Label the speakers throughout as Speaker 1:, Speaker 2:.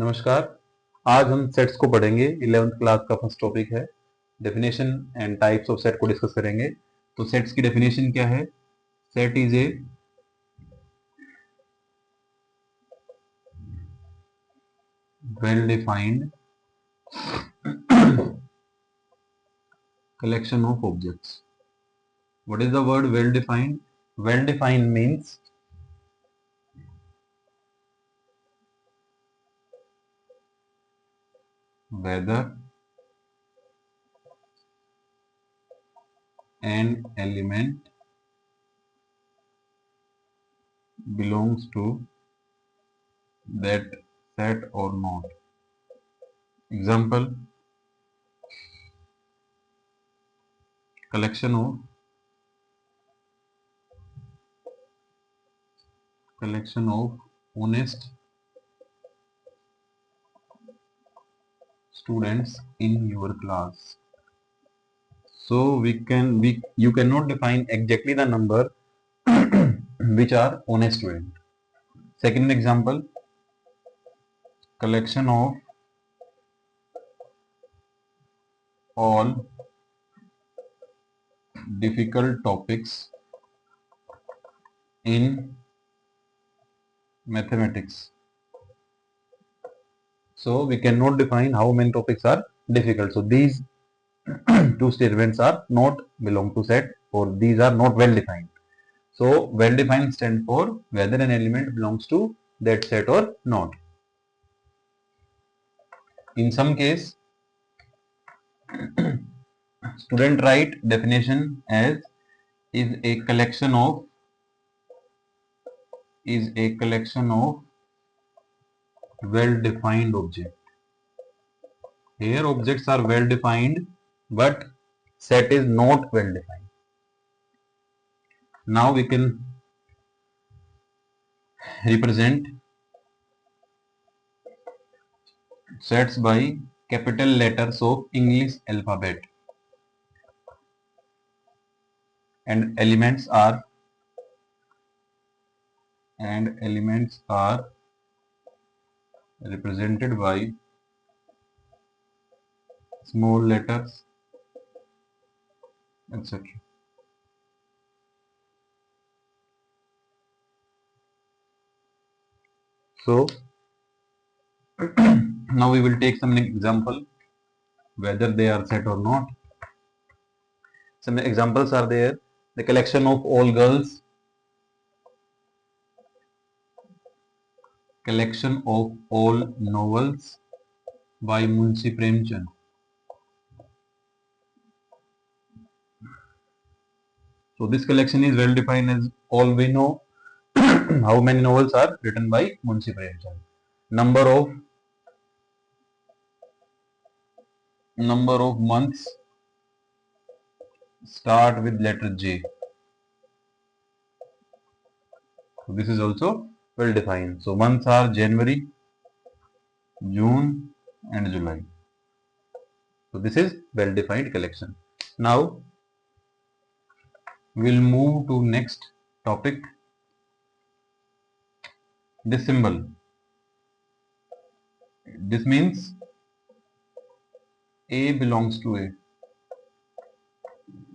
Speaker 1: नमस्कार। आज हम सेट्स को पढ़ेंगे। 11th क्लास का फर्स्ट टॉपिक है definition and types of set को डिस्कस करेंगे। तो सेट्स की डेफिनेशन क्या है? Set is a well defined collection of objects. What is the word well defined? Well defined means whether an element belongs to that set or not. Example, collection of honest students in your class. So you cannot define exactly the number which are honest students. Second example, collection of all difficult topics in mathematics. So we cannot define how many topics are difficult. So these two statements are not belong to set, or these are not well defined. So well defined stands for whether an element belongs to that set or not. In some case, student write definition as is a collection of well defined object. Here objects are well defined, but set is not well defined. Now we can represent sets by capital letters of English alphabet, and elements are represented by small letters, etc. So now we will take some example whether they are set or not. Some examples are there. The collection of all girls, collection of all novels by Munshi Premchand. So this collection is well defined, as all we know how many novels are written by Munshi Premchand. Number of months start with letter J. So this is also well defined. So months are January, June and July. So this is well defined collection. Now we'll move to next topic. This symbol. This means A belongs to A,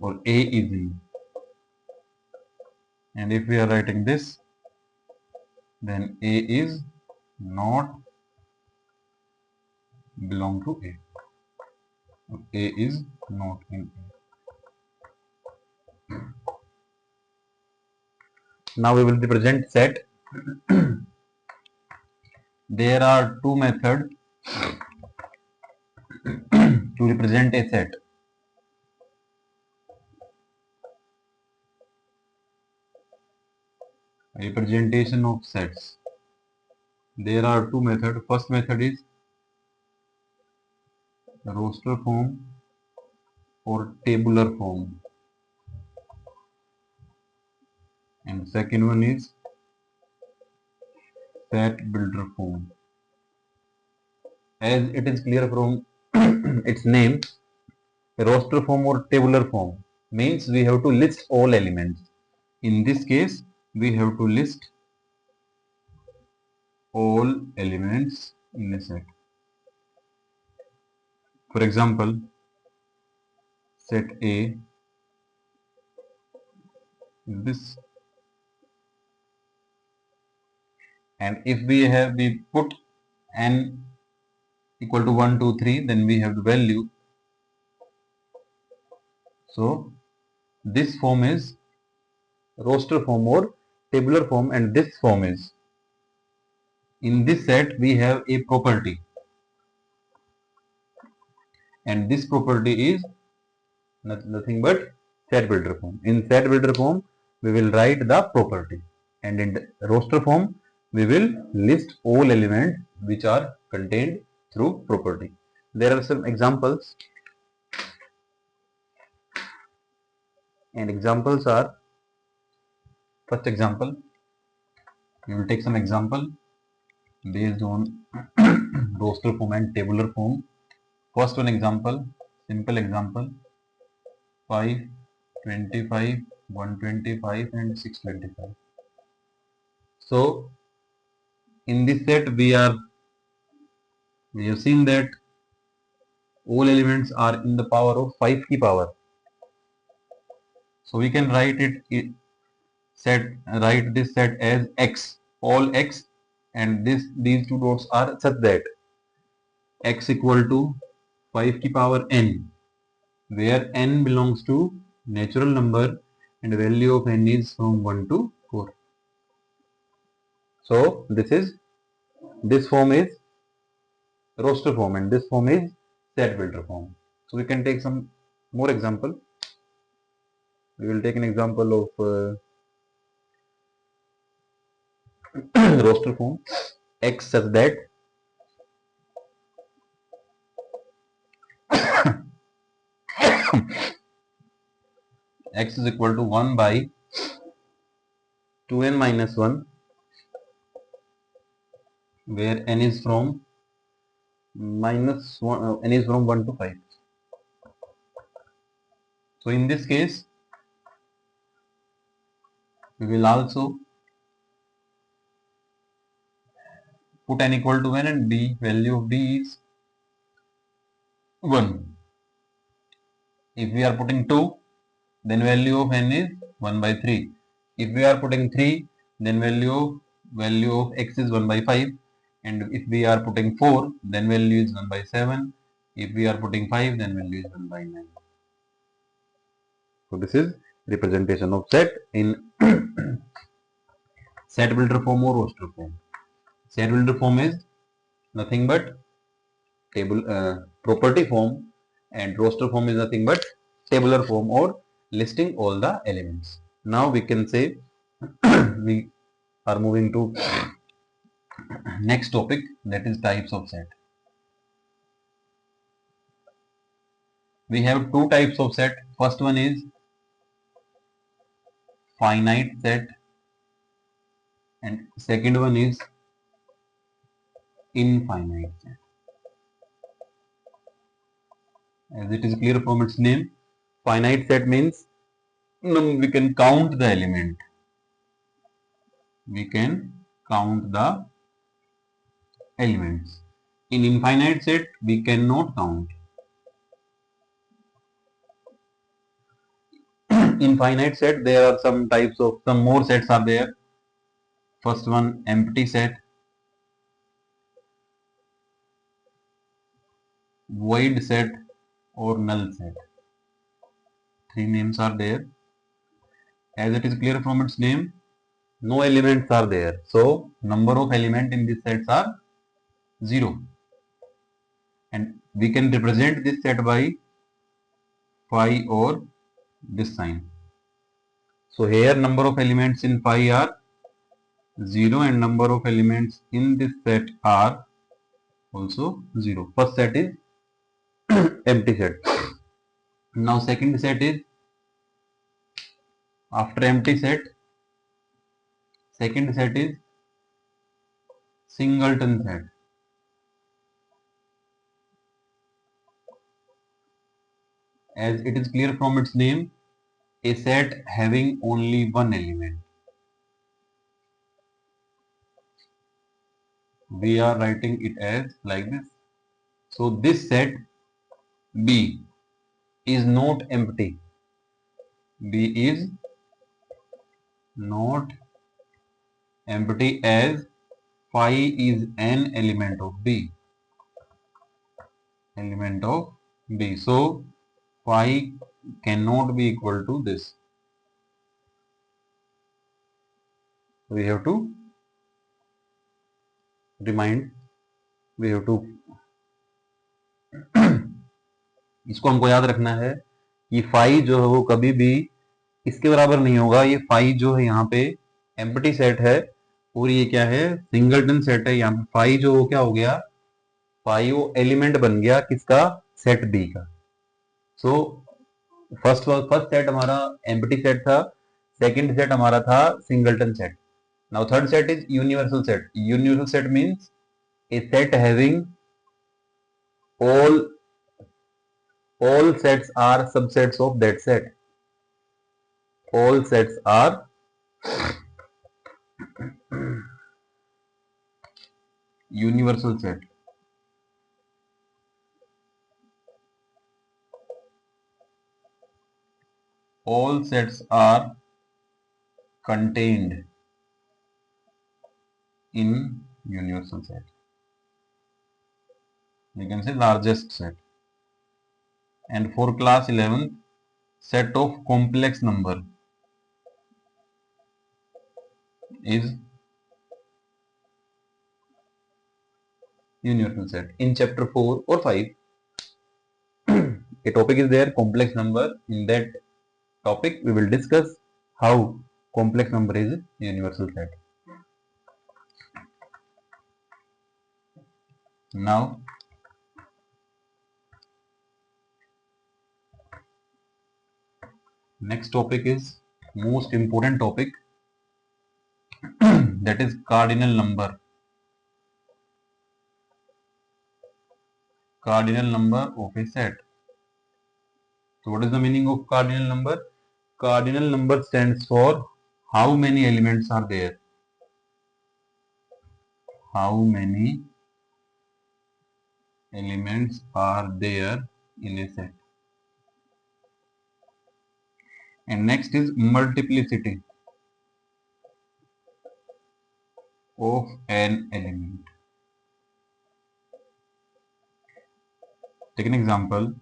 Speaker 1: or A is in. And if we are writing this, then A is not belong to A. A is not in A. Now we will represent set. There are two methods to represent a set. Representation of sets. There are two methods. First method is roster form or tabular form, and second one is set builder form. As it is clear from its name, roster form or tabular form means we have to list all elements. In this case, we have to list all elements in a set. For example, set A is this, and if we put n equal to 1, 2, 3, then we have the value. So this form is roster form or tabular form, and this form is, in this set we have a property, and this property is nothing but set builder form. In set builder form we will write the property, and in the roster form we will list all elements which are contained through property. There are some examples, and examples are, first example, we will take some example based on roster form and tabular form. First one example, simple example, 5, 25, 125 and 625. So in this set we have seen that all elements are in the power of 5 की power. So we can write write this set as x, all x, and these two dots are such that x equal to 5 की power n, where n belongs to natural number and the value of n is from 1 to 4. So this form is roster form and this form is set builder form. So we can take some more example. We will take an example of roster form x such that x is equal to 1 by 2n minus 1, where n is from minus 1, n is from 1 to 5. So in this case we will also put n equal to 1 and b, value of b is 1. If we are putting 2, then value of n is 1 by 3. If we are putting 3, then value of x is 1 by 5, and if we are putting 4, then value is 1 by 7. If we are putting 5, then value is 1 by 9. So this is representation of set in set builder form or roster form. Set builder form is nothing but property form, and roster form is nothing but tabular form or listing all the elements. Now we can say we are moving to next topic, that is types of set. We have two types of set. First one is finite set and second one is infinite set. As it is clear from its name, finite set means we can count the element. We can count the elements. In infinite set, we cannot count. In finite set, there are some more sets are there. First one, empty set, void set or null set. Three names are there. As it is clear from its name, no elements are there. So number of elements in these sets are 0. And we can represent this set by phi or this sign. So here number of elements in phi are 0 and number of elements in this set are also 0. First set is empty set. Now second set is, after empty set, second set is singleton set. As it is clear from its name, a set having only one element. We are writing it as like this. So this set B is not empty. B is not empty as phi is an element of B. Element of B. So phi cannot be equal to this. We have to remind, we have to इसको हमको याद रखना है कि phi जो है वो कभी भी इसके बराबर नहीं होगा। ये फाई जो है यहाँ पे एम्प्टी सेट है और ये क्या है, सिंगलटन सेट है। यहाँ पे फाई जो क्या हो गया, फाई वो एलिमेंट बन गया किसका, सेट बी का। सो फर्स्ट सेट हमारा एम्प्टी सेट था, सेकंड सेट हमारा था singleton set. Now third set is universal set. Universal set means A set having all sets are subsets of that set. All sets are universal set. All sets are contained in universal set. We can say largest set. And for class 11, set of complex number is universal set. In chapter 4 or 5, a topic is there, complex number. In that topic, we will discuss how complex number is universal set. Now, next topic is most important topic, that is cardinal number. Cardinal number of a set. So what is the meaning of cardinal number? Cardinal number stands for how many elements are there. How many elements are there in a set. And next is multiplicity of an element. Take an example.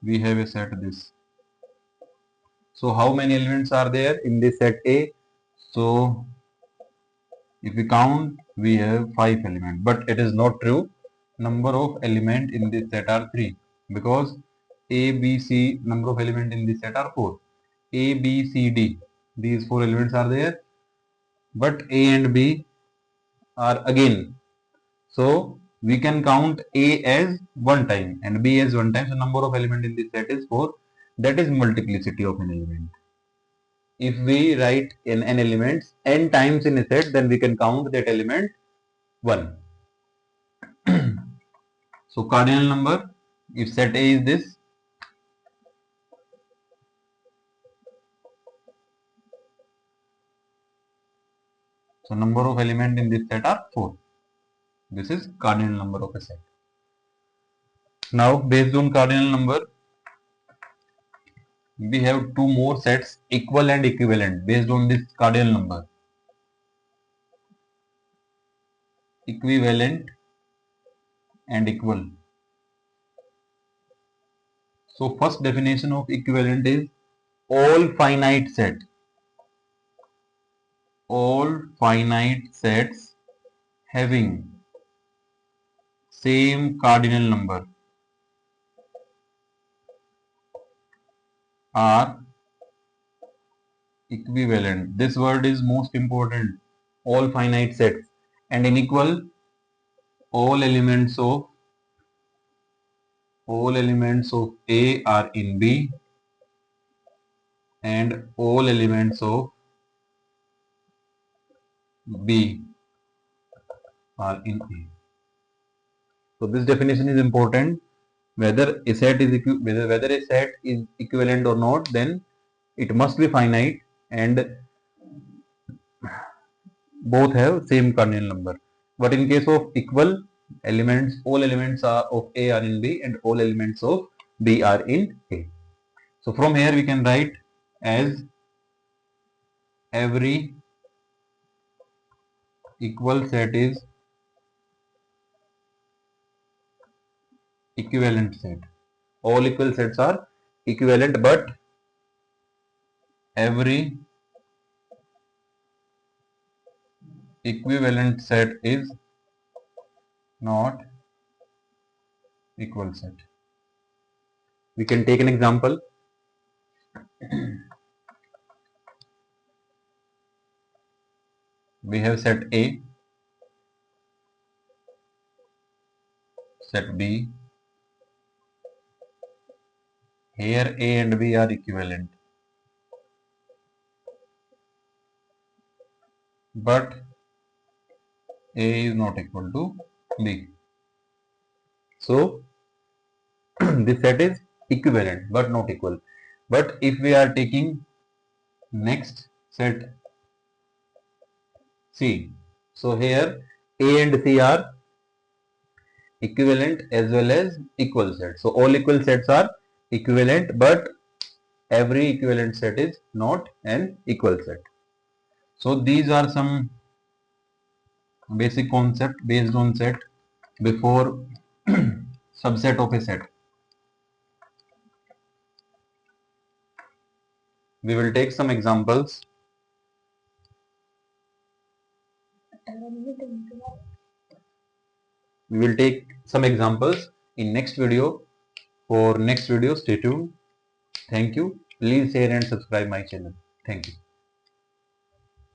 Speaker 1: We have a set this. So how many elements are there in this set A? So if we count, we have 5 elements, but it is not true. Number of elements in this set are 3, because A, B, C, number of elements in this set are 4. A, B, C, D, these 4 elements are there, but A and B are again. So we can count A as one time and B as one time. So number of elements in this set is 4. That is multiplicity of an element. If we write in an element n times in a set, then we can count that element 1. So cardinal number, if set A is this, so number of elements in this set are 4. This is cardinal number of a set. Now based on cardinal number, we have two more sets, equal and equivalent, based on this cardinal number. Equivalent and equal. So first definition of equivalent is all finite set. All finite sets having same cardinal number are equivalent. This word is most important. All finite sets. And in equal, all elements of A are in B, and all elements of B are in A. So this definition is important. Whether a set is equivalent or not, then it must be finite and both have same cardinal number. But in case of equal elements, all elements are of A are in B and all elements of B are in A. So from here we can write as every equal set is equivalent set. All equal sets are equivalent, but every equivalent set is not equal set. We can take an example. We have set A, set B. Here A and B are equivalent, but A is not equal to B. So this set is equivalent but not equal. But if we are taking next set C, so here A and C are equivalent as well as equal set. So all equal sets are equivalent, but every equivalent set is not an equal set. So these are some basic concept based on set before subset of a set. We will take some examples. We will take some examples in next video. For next video, stay tuned. Thank you. Please share and subscribe my channel. Thank you.